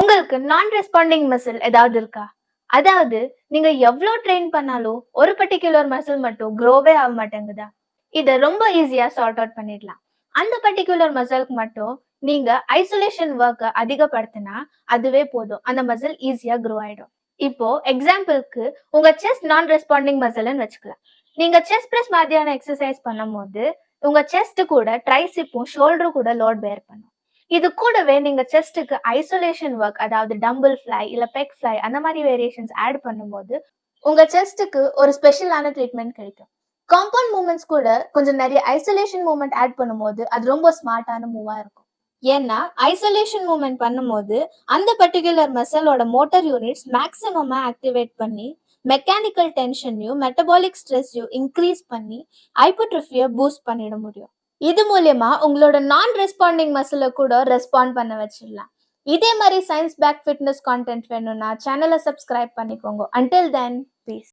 உங்களுக்கு நான் responding muscle ஏதாவது இருக்கா? அதாவது நீங்க எவ்ளோ ட்ரெயின் பண்ணாலும் ஒரு பர்ட்டிகுலர் மசில் மட்டும் க்ரோவே ஆக மாட்டேங்குதா? இத ரொம்ப ஈஸியா சார்ட் அவுட் பண்ணிடலாம். அந்த பர்ட்டிகுலர் மசிலுக்கு மட்டும் நீங்க ஐசோலேஷன் ஒர்க்க அதிகப்படுத்தினா அதுவே போதும். அந்த மசில் ஈஸியா க்ரோ ஆயிடும். இப்போ எக்ஸாம்பிளுக்கு உங்க செஸ்ட் நான் ரெஸ்பாண்டிங் மசில்னு வச்சுக்கலாம். நீங்க செஸ்ட் பிரஸ் மாதிரியான எக்ஸசைஸ் பண்ணும்போது உங்க செஸ்ட் கூட ட்ரைசிப்பும் ஷோல்டரும் கூட லோட் பேர் பண்ணும். இது கூடவே நீங்க செஸ்டுக்கு ஐசோலேஷன் ஒர்க் அதாவது டம்பிள் ஃப்ளை இல்ல பெக் ஃப்ளை அந்த மாதிரி வேரியேஷன்ஸ் ஆட் பண்ணும்போது உங்க செஸ்டுக்கு ஒரு ஸ்பெஷலான ட்ரீட்மெண்ட் கிடைக்கும். காம்பவுண்ட் மூவ்மெண்ட்ஸ் கூட கொஞ்சம் நிறைய ஐசோலேஷன் மூவ்மெண்ட் ஆட் பண்ணும்போது அது ரொம்ப ஸ்மார்ட்டான மூவா இருக்கும். ஏன்னா ஐசோலேஷன் மூவ்மெண்ட் பண்ணும்போது அந்த பர்டிகுலர் மசிலோட மோட்டார் யூனிட்ஸ் மேக்ஸிமமா ஆக்டிவேட் பண்ணி மெக்கானிக்கல் டென்ஷனையும் மெட்டபாலிக் ஸ்ட்ரெஸ்ஸையும் இன்க்ரீஸ் பண்ணி ஹைப்பர்ட்ரோஃபியை பூஸ்ட் பண்ணிட முடியும். இது மூலியமா உங்களோட நான் ரெஸ்பாண்டிங் மசில கூட ரெஸ்பாண்ட் பண்ண வச்சிடலாம். இதே மாதிரி சயின்ஸ் பேக் ஃபிட்னஸ் கான்டென்ட் வேணும்னா சேனலை சப்ஸ்கிரைப் பண்ணிக்கோங்க. Until then piece.